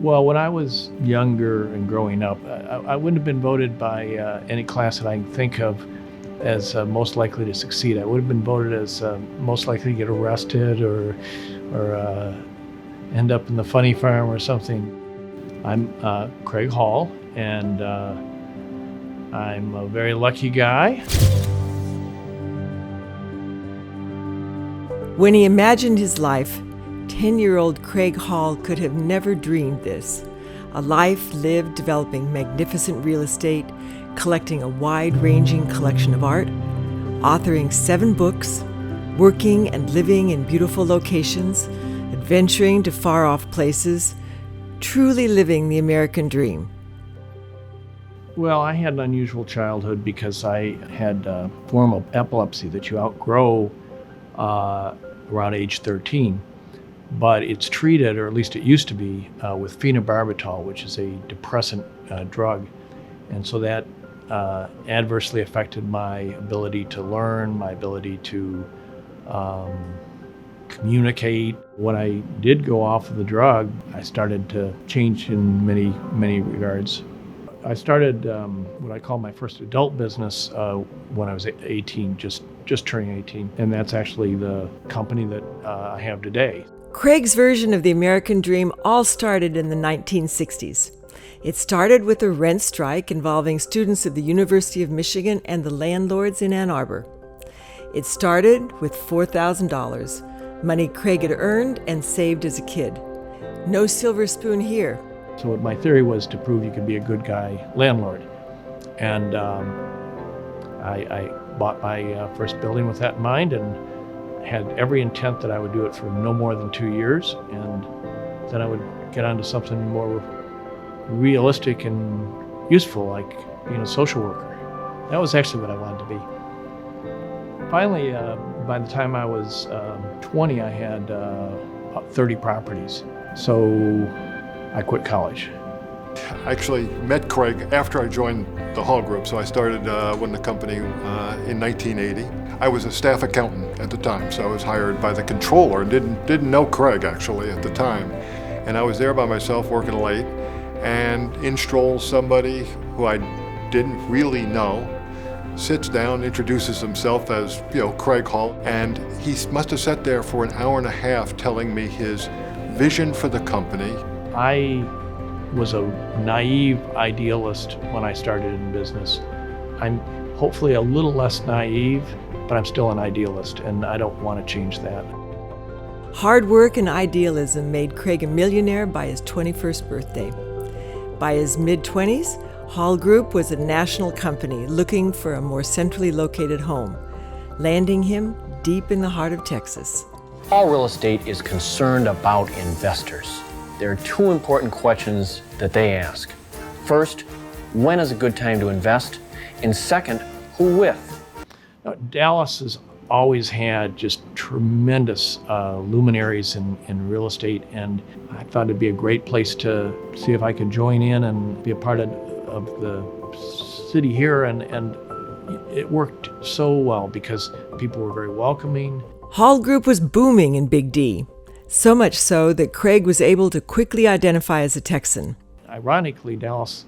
Well, when I was younger and growing up, I wouldn't have been voted by any class that I can think of as most likely to succeed. I would have been voted as most likely to get arrested or end up in the funny farm or something. I'm Craig Hall, and I'm a very lucky guy. When he imagined his life, 10-year-old Craig Hall could have never dreamed this. A life lived developing magnificent real estate, collecting a wide-ranging collection of art, authoring 7 books, working and living in beautiful locations, adventuring to far-off places, truly living the American dream. Well, I had an unusual childhood because I had a form of epilepsy that you outgrow around age 13. But it's treated, or at least it used to be, with phenobarbital, which is a depressant drug. And so that adversely affected my ability to learn, my ability to communicate. When I did go off of the drug, I started to change in many, many regards. I started what I call my first adult business when I was 18, just turning 18. And that's actually the company that I have today. Craig's version of the American dream all started in the 1960s. It started with a rent strike involving students of the University of Michigan and the landlords in Ann Arbor. It started with $4,000, money Craig had earned and saved as a kid. No silver spoon here. So what my theory was to prove you could be a good guy landlord. And I bought my first building with that in mind, and had every intent that I would do it for no more than 2 years, and then I would get onto something more realistic and useful, like being a social worker. That was actually what I wanted to be. Finally, by the time I was 20, I had about 30 properties. So I quit college. I actually met Craig after I joined the Hall Group, so I started with the company in 1980. I was a staff accountant at the time, so I was hired by the controller and didn't know Craig actually at the time. And I was there by myself working late, and in strolls somebody who I didn't really know, sits down, introduces himself as, Craig Hall, and he must have sat there for an hour and a half telling me his vision for the company. I was a naive idealist when I started in business. I'm hopefully a little less naive, but I'm still an idealist, and I don't want to change that. Hard work and idealism made Craig a millionaire by his 21st birthday. By his mid-20s, Hall Group was a national company looking for a more centrally located home, landing him deep in the heart of Texas. All real estate is concerned about investors. There are 2 important questions that they ask. First, when is a good time to invest? And second, who with? Dallas has always had just tremendous luminaries in real estate, and I thought it'd be a great place to see if I could join in and be a part of the city here, and it worked so well because people were very welcoming. Hall Group was booming in Big D, so much so that Craig was able to quickly identify as a Texan. Ironically, Dallas,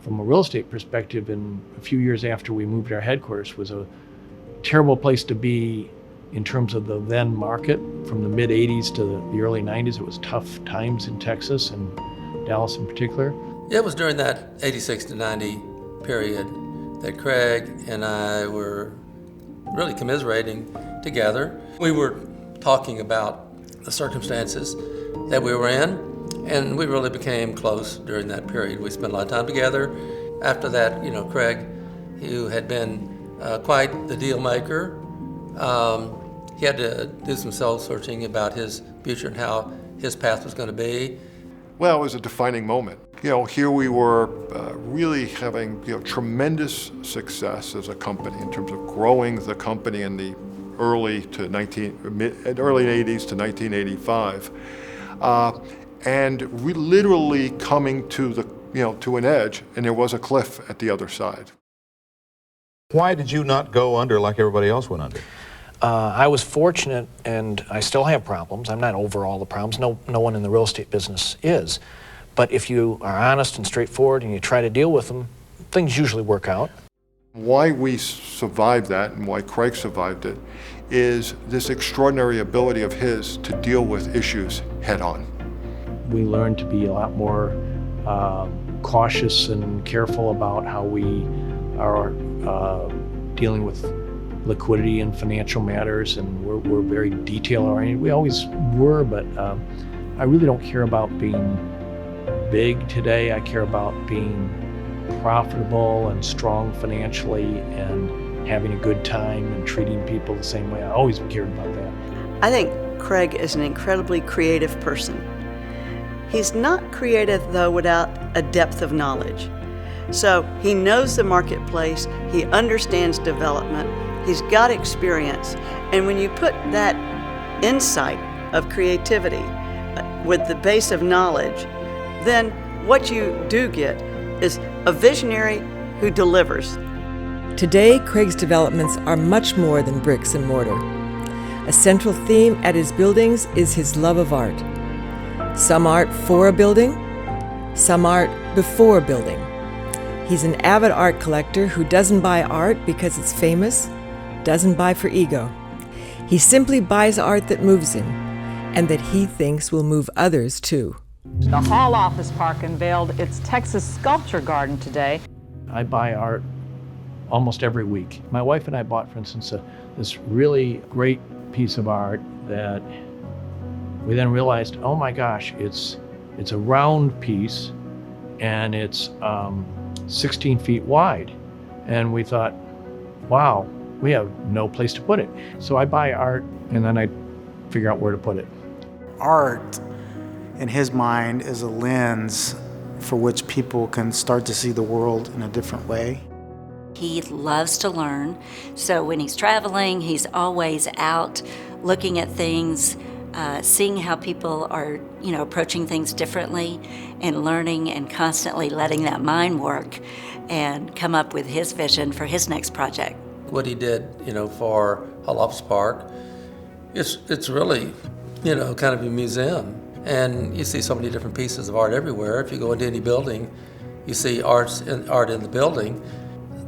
from a real estate perspective, in a few years after we moved our headquarters, was a terrible place to be in terms of the then market. From the mid-'80s to the early '90s, it was tough times in Texas, and Dallas in particular. It was during that 86 to 90 period that Craig and I were really commiserating together. We were talking about the circumstances that we were in, and we really became close during that period. We spent a lot of time together. After that, Craig, who had been quite the deal maker, he had to do some soul searching about his future and how his path was going to be. Well, it was a defining moment. Here we were really having tremendous success as a company in terms of growing the company in the early 80s to 1985, and we literally coming to to an edge, and there was a cliff at the other side. Why did you not go under like everybody else went under? I was fortunate, and I still have problems. I'm not over all the problems. No one in the real estate business is. But if you are honest and straightforward and you try to deal with them, things usually work out. Why we survived that and why Craig survived it is this extraordinary ability of his to deal with issues head on. We learned to be a lot more cautious and careful about how we are dealing with liquidity and financial matters, and we're very detail-oriented. We always were, but I really don't care about being big today. I care about being profitable and strong financially and having a good time and treating people the same way. I always cared about that. I think Craig is an incredibly creative person. He's not creative, though, without a depth of knowledge. So he knows the marketplace, he understands development, he's got experience, and when you put that insight of creativity with the base of knowledge, then what you do get is a visionary who delivers. Today, Craig's developments are much more than bricks and mortar. A central theme at his buildings is his love of art. Some art for a building, some art before a building. He's an avid art collector who doesn't buy art because it's famous, doesn't buy for ego. He simply buys art that moves him and that he thinks will move others too. The Hall Office Park unveiled its Texas Sculpture Garden today. I buy art almost every week. My wife and I bought, for instance, this really great piece of art that we then realized, oh my gosh, it's a round piece and it's 16 feet wide. And we thought, wow, we have no place to put it. So I buy art and then I figure out where to put it. Art, in his mind, is a lens for which people can start to see the world in a different way. He loves to learn, so when he's traveling, he's always out looking at things, seeing how people are, approaching things differently, and learning and constantly letting that mind work and come up with his vision for his next project. What he did, for Hall Office Park, it's really, kind of a museum. And you see so many different pieces of art everywhere. If you go into any building, you see art in the building.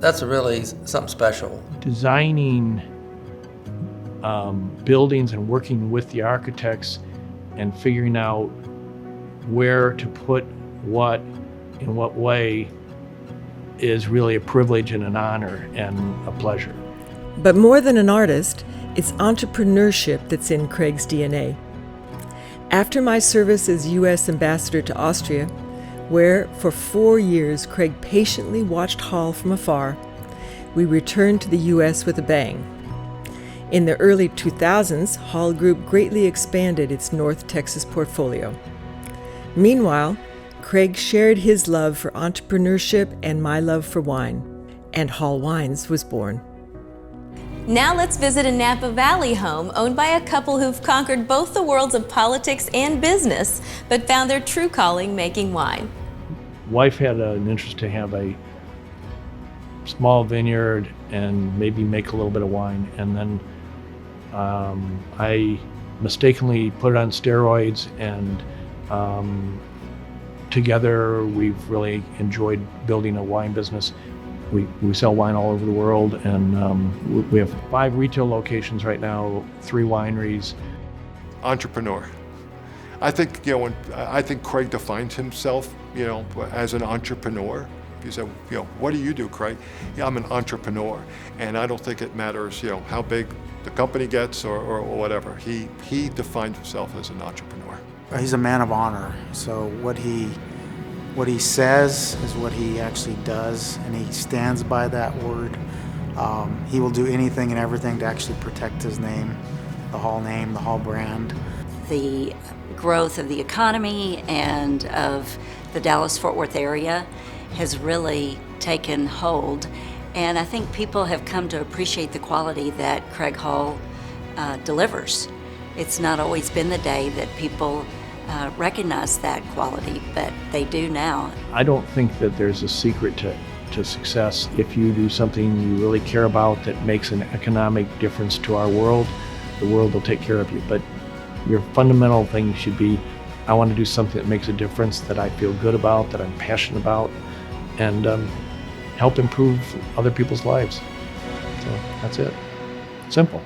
That's really something special. Designing buildings and working with the architects and figuring out where to put what in what way is really a privilege and an honor and a pleasure. But more than an artist, it's entrepreneurship that's in Craig's DNA. After my service as U.S. Ambassador to Austria, where for 4 years Craig patiently watched Hall from afar, we returned to the U.S. with a bang. In the early 2000s, Hall Group greatly expanded its North Texas portfolio. Meanwhile, Craig shared his love for entrepreneurship and my love for wine, and Hall Wines was born. Now let's visit a Napa Valley home owned by a couple who've conquered both the worlds of politics and business, but found their true calling making wine. Wife had an interest to have a small vineyard and maybe make a little bit of wine, and then I mistakenly put it on steroids, and together we've really enjoyed building a wine business. We sell wine all over the world, and we have 5 retail locations right now, 3 wineries. Entrepreneur. I think I think Craig defines himself, as an entrepreneur. You said, what do you do, Craig? Yeah, I'm an entrepreneur, and I don't think it matters, how big the company gets or whatever. He defines himself as an entrepreneur. He's a man of honor, so what he says is what he actually does, and he stands by that word. He will do anything and everything to actually protect his name, the Hall brand. The growth of the economy and of the Dallas-Fort Worth area has really taken hold, and I think people have come to appreciate the quality that Craig Hall delivers. It's not always been the day that people recognize that quality, but they do now. I don't think that there's a secret to success. If you do something you really care about that makes an economic difference to our world, the world will take care of you. But your fundamental thing should be I want to do something that makes a difference, that I feel good about, that I'm passionate about, and help improve other people's lives. So that's it. Simple.